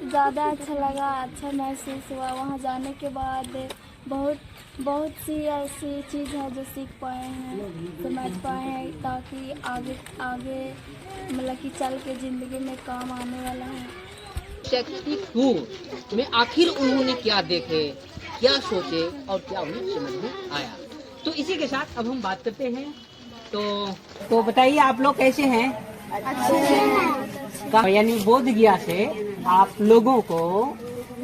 ज़्यादा अच्छा लगा, अच्छा महसूस हुआ। वहाँ जाने के बाद बहुत सी ऐसी चीज़ है जो सीख पाए हैं, समझ पाए हैं, ताकि आगे मतलब कि चल के ज़िंदगी में काम आने वाला है। शैक्षणिक टूर में आखिर उन्होंने क्या देखे, क्या सोचे और क्या उन्हें समझ में आया, तो इसी के साथ अब हम बात करते हैं। तो बताइए आप लोग कैसे हैं? अच्छे हैं। यानी बोध गया से आप लोगों को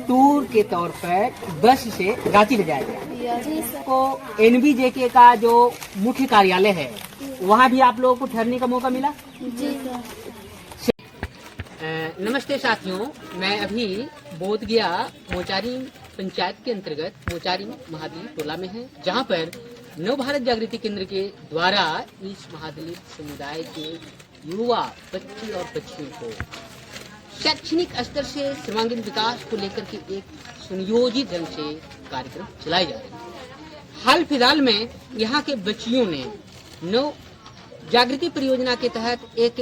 टूर के तौर पर बस से रांची ले जाया गया। जी सर। को NBJK का जो मुख्य कार्यालय है वहाँ भी आप लोगों को ठहरने का मौका मिला? जी सर। नमस्ते साथियों, मैं अभी बोध गया मोचारी पंचायत के अंतर्गत मोचारी महादलित टोला में है, जहाँ पर नव भारत जागृति केंद्र के द्वारा इस महादलित समुदाय के युवा बच्चे और बच्चियों को शैक्षणिक स्तर से सर्वांगीण विकास को लेकर के एक सुनियोजित ढंग से कार्यक्रम चलाए जा रहे हैं। हाल फिलहाल में यहाँ के बच्चियों ने नव जागृति परियोजना के तहत एक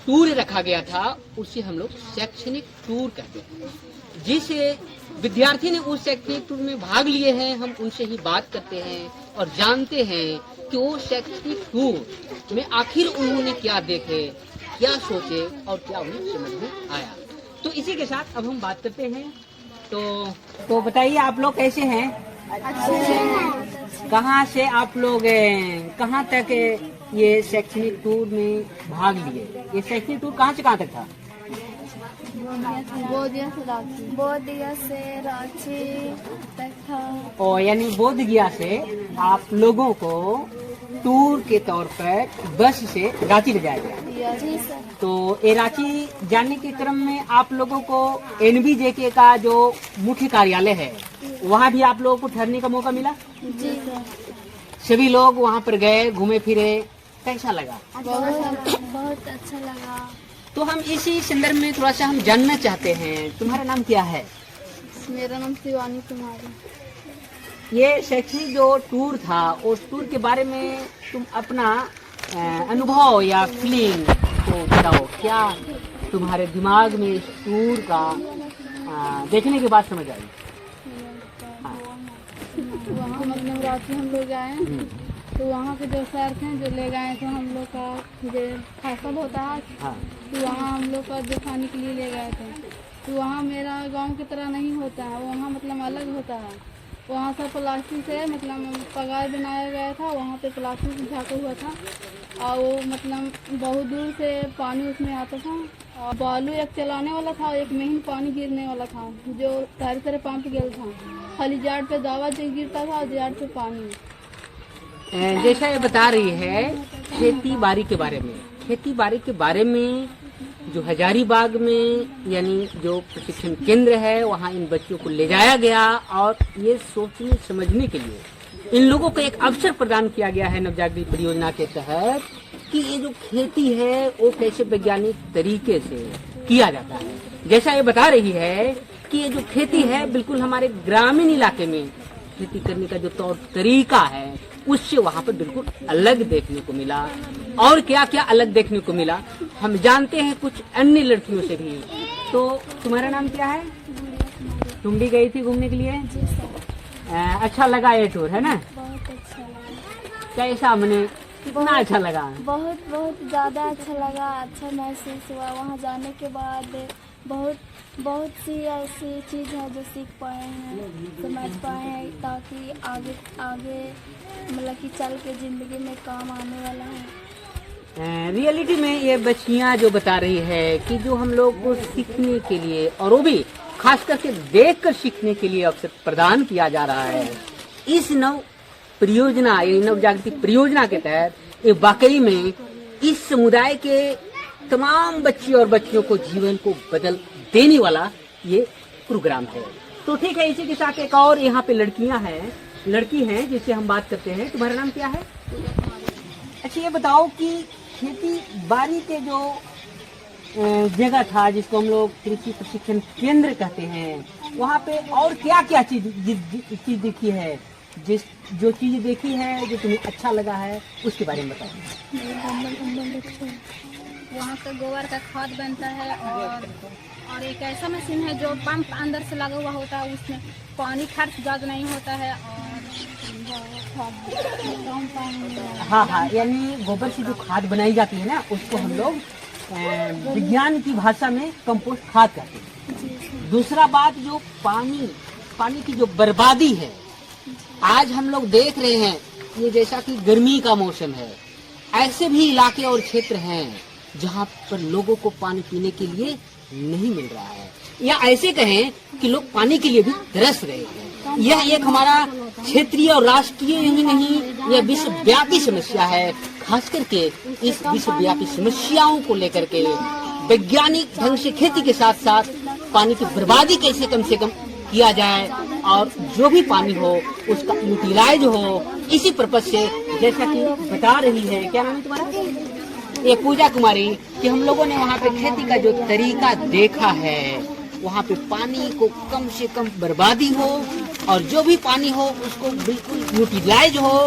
टूर रखा गया था, उसे हम लोग शैक्षणिक टूर कहते हैं। जिस विद्यार्थी ने उस शैक्षणिक टूर में भाग लिए हैं, हम उनसे ही बात करते हैं और जानते हैं कि वो शैक्षणिक टूर में आखिर उन्होंने क्या देखे, क्या सोचे और क्या उन्हें समझ में आया। तो इसी के साथ अब हम बात करते हैं। तो बताइए आप लोग कैसे हैं? अच्छे हैं। कहाँ से आप लोग कहाँ तक ये शैक्षणिक टूर में भाग लिए? ये शैक्षणिक टूर कहाँ से कहाँ तक था? बोधगया से रांची तक था। और यानी बोध गया से आप लोगों को टूर के तौर पर बस से रांची ले जाया गया। जी सर। तो ये रांची जाने के क्रम में आप लोगों को NBJK का जो मुख्य कार्यालय है वहाँ भी आप लोगों को ठहरने का मौका मिला? जी सर। सभी लोग वहाँ पर गए, घूमे फिरे, कैसा लगा? बहुत अच्छा लगा। तो हम इसी संदर्भ में थोड़ा सा हम जानना चाहते हैं, तुम्हारा नाम क्या है? मेरा नाम शिवानी कुमारी। ये शैक्षणिक जो टूर था उस टूर के बारे में तुम अपना अनुभव या फीलिंग तो बताओ, क्या तुम्हारे दिमाग में इस टूर का देखने के बाद समझ आई? वहाँ मतलब रांची हम लोग आए, तो वहाँ के जो सर थे जो ले गए थे हम लोग का जो फसल होता है, तो वहाँ हम लोग का दिखाने के लिए ले गए थे। तो वहाँ मेरा गांव की तरह नहीं होता है, वहाँ मतलब अलग होता है। वहाँ सब प्लास्टिक से मतलब पगार बनाया गया था, वहाँ पे प्लास्टिक से ढका हुआ था और वो मतलब बहुत दूर से पानी उसमें आता था और बालू एक चलाने वाला था, एक में ही पानी गिरने वाला था, जो सारे तरह पंप गिर था। खाली जाड़ पे दावा गिरता था और जाड़ पे पानी। जैसा ये बता रही है खेती बाड़ी के बारे में, खेती बाड़ी के बारे में जो हजारीबाग में यानी जो प्रशिक्षण केंद्र है वहाँ इन बच्चों को ले जाया गया और ये सोचने समझने के लिए इन लोगों को एक अवसर प्रदान किया गया है नवजागृति परियोजना के तहत कि ये जो खेती है वो कैसे वैज्ञानिक तरीके से किया जाता है। जैसा ये बता रही है कि ये जो खेती है बिल्कुल हमारे ग्रामीण इलाके में खेती करने का जो तौर तरीका है उससे वहाँ पर बिल्कुल अलग देखने को मिला। और क्या क्या अलग देखने को मिला हम जानते हैं कुछ अन्य लड़कियों से भी। तो तुम्हारा नाम क्या है? तुम भी गई थी घूमने के लिए? जी सर। अच्छा लगा ये टूर, है ना? बहुत अच्छा लगा। कैसा मैंने कितना अच्छा लगा? बहुत ज़्यादा अच्छा लगा, अच्छा महसूस हुआ। वहाँ जाने के बाद बहुत सी ऐसी चीज़ है जो सीख पाए हैं, समझ पाए हैं, ताकि आगे मतलब कि चल के ज़िंदगी में काम आने वाला है। रियलिटी में ये बच्चियां जो बता रही है कि जो हम लोग को सीखने के लिए और वो भी खास करके देख कर सीखने के लिए अवसर प्रदान किया जा रहा है इस नव परियोजना नव जागृति परियोजना के तहत, ये वाकई में इस समुदाय के तमाम बच्चे और बच्चियों को जीवन को बदल देने वाला ये प्रोग्राम है। तो ठीक है, इसी के साथ एक और यहाँ पे लड़की हैं जिससे हम बात करते हैं। तुम्हारा नाम क्या है? अच्छा ये बताओ कि खेती बाड़ी के जो जगह था जिसको हम लोग कृषि प्रशिक्षण केंद्र कहते हैं, वहाँ पे और क्या क्या चीज देखी है, जो चीज देखी है जो तुम्हें अच्छा लगा है उसके बारे में बताओ। वहाँ का गोबर का खाद बनता है और और एक ऐसा मशीन है जो पंप अंदर से लगा हुआ होता है, उसमें पानी खर्च ज़्यादा नहीं होता है और कम पानी। हाँ हाँ, यानी गोबर से जो खाद बनाई जाती है ना, उसको हम लोग विज्ञान की भाषा में कंपोस्ट खाद कहते हैं। दूसरा बात, जो पानी की जो बर्बादी है, आज हम लोग देख रहे हैं, ये जैसा कि गर्मी का मौसम है, ऐसे भी इलाके और क्षेत्र हैं जहाँ पर लोगों को पानी पीने के लिए नहीं मिल रहा है, या ऐसे कहें कि लोग पानी के लिए भी तरस रहे हैं। यह एक हमारा क्षेत्रीय और राष्ट्रीय ही नहीं, यह विश्वव्यापी समस्या है। खास करके इस विश्वव्यापी समस्याओं को लेकर के वैज्ञानिक ढंग से खेती के साथ साथ पानी की बर्बादी कैसे कम से कम किया जाए, और जो भी पानी हो उसका यूटिलाइज हो, इसी पर्पज से जैसा कि बता रही है, क्या नाम है तुम्हारा, ये पूजा कुमारी, कि हम लोगों ने वहाँ पे खेती का जो तरीका देखा है, वहाँ पे पानी को कम से कम बर्बादी हो और जो भी पानी हो उसको बिल्कुल यूटिलाइज हो,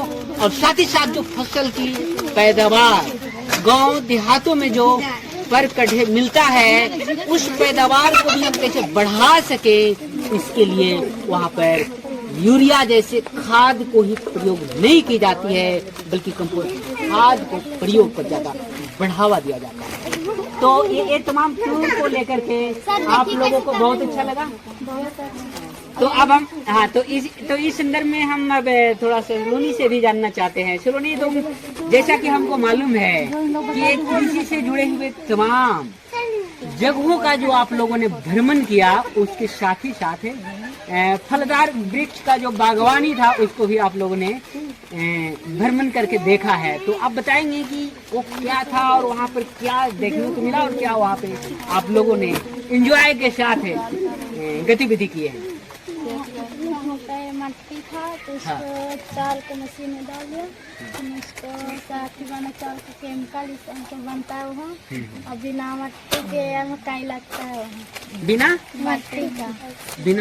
और साथ ही साथ जो फसल की पैदावार गांव देहातों में जो पर कढ़े मिलता है, उस पैदावार को भी हम कैसे बढ़ा सके, इसके लिए वहाँ पर यूरिया जैसे खाद को ही प्रयोग नहीं की जाती है, बल्कि कंपोस्ट खाद को प्रयोग कर ज्यादा बढ़ावा दिया जाता है। तो ये तमाम टूर को लेकर के आप लोगों को बहुत अच्छा लगा। तो अब हम तो इस संदर्भ में हम अब थोड़ा सलोनी से भी जानना चाहते हैं। सलोनी, तुम जैसा कि हमको मालूम है कि एक कृषि से जुड़े हुए तमाम जगहों का जो आप लोगों ने भ्रमण किया, उसके साथ ही साथ फलदार वृक्ष का जो बागवानी था उसको भी आप लोगों ने भ्रमण करके देखा है। तो आप बताएंगे कि वो क्या था और वहाँ पर क्या देखने को मिला और क्या वहाँ पे आप लोगों ने एंजॉय के साथ गतिविधि की है। मट्टी था तो उसको चाल को मशीन में डाल दिया, उसको साथी बना चाल का केमिकल इसको बनता है वहाँ, और बिना मट्टी के मकई लगता है वहाँ। बिना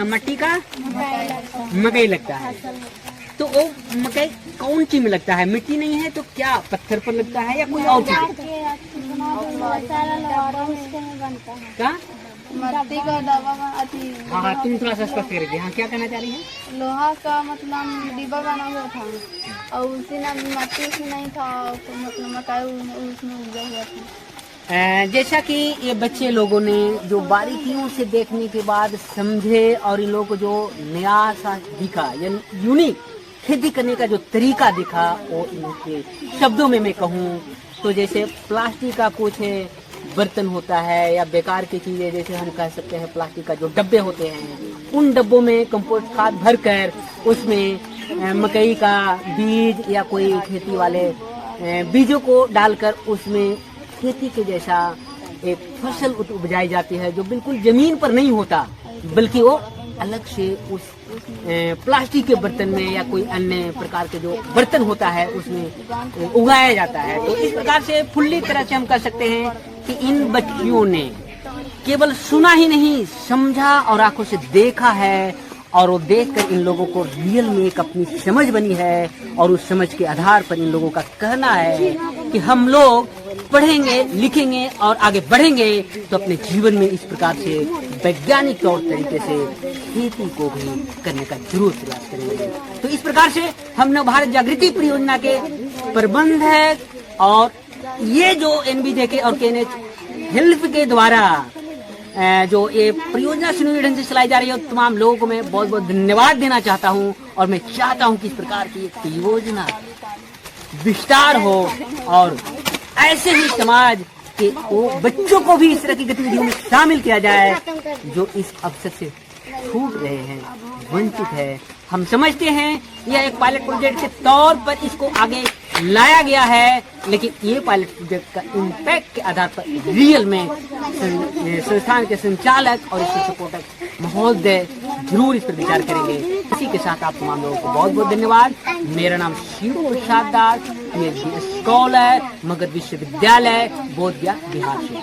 मट्टी का मकई लगता है। तो वो मकई कौन चीज में लगता है? मिट्टी नहीं है तो क्या पत्थर पर लगता है या कोई और चीज? क्या मट्टी का दवा। हाँ, तुम थोड़ा सा स्पष्ट करेंगे। हाँ, क्या कहना चाह रही है? लोहा का मतलब डिब्बा बना हुआ था और उसी में मट्टी उसमें नहीं था, मतलब मकई उसमें उगा हुआ था। जैसा कि ये बच्चे लोगों ने जो बारीकियों से देखने के बाद समझे और इन लोगों को जो नया सा दिखा, यानी यूनिक खेती करने का जो तरीका दिखा, वो इनके शब्दों में मैं कहूँ तो जैसे प्लास्टिक का कुछ बर्तन होता है या बेकार की चीजें, जैसे हम कह सकते हैं प्लास्टिक का जो डब्बे होते हैं, उन डब्बों में कंपोस्ट खाद भरकर उसमें मकई का बीज या कोई खेती वाले बीजों को डालकर उसमें खेती के जैसा एक फसल उपजाई जाती है, जो बिल्कुल जमीन पर नहीं होता, बल्कि वो अलग से उस प्लास्टिक के बर्तन में या कोई अन्य प्रकार के जो बर्तन होता है उसमें उगाया जाता है। तो इस प्रकार से फुल्ली तरह से हम कह सकते हैं कि इन बच्चियों ने केवल सुना ही नहीं, समझा और आंखों से देखा है, और वो देखकर इन लोगों को रियल में एक अपनी समझ बनी है, और उस समझ के आधार पर इन लोगों का कहना है कि हम लोग पढ़ेंगे, लिखेंगे और आगे बढ़ेंगे तो अपने जीवन में इस प्रकार से वैज्ञानिक तौर तरीके से खेती को भी करने का जरूर प्रयास करेंगे। तो इस प्रकार से हम नव भारत जागृति परियोजना के प्रबंधक और ये जो NBJK और KNH हेल्प के द्वारा जो ये परियोजना सुनियोजित ढंग से चलाई जा रही है, तमाम लोगों को मैं बहुत बहुत धन्यवाद देना चाहता हूँ, और मैं चाहता हूँ कि इस प्रकार की एक योजना विस्तार हो और ऐसे ही समाज के वो बच्चों को भी इस तरह की गतिविधियों में शामिल किया जाए जो इस अवसर से छूट रहे हैं, वंचित है। हम समझते हैं यह एक पायलट प्रोजेक्ट के तौर पर इसको आगे लाया गया है, लेकिन ये पायलट प्रोजेक्ट का इम्पैक्ट के आधार पर रियल में संस्थान के संचालक और इसके सपोर्टक महोदय जरूर इस पर विचार करेंगे। इसी के साथ आप तमाम लोगों को बहुत बहुत धन्यवाद। मेरा नाम शिव प्रसाद दास, PhD स्कॉलर, मगध विश्वविद्यालय, बोधगया, बिहार से।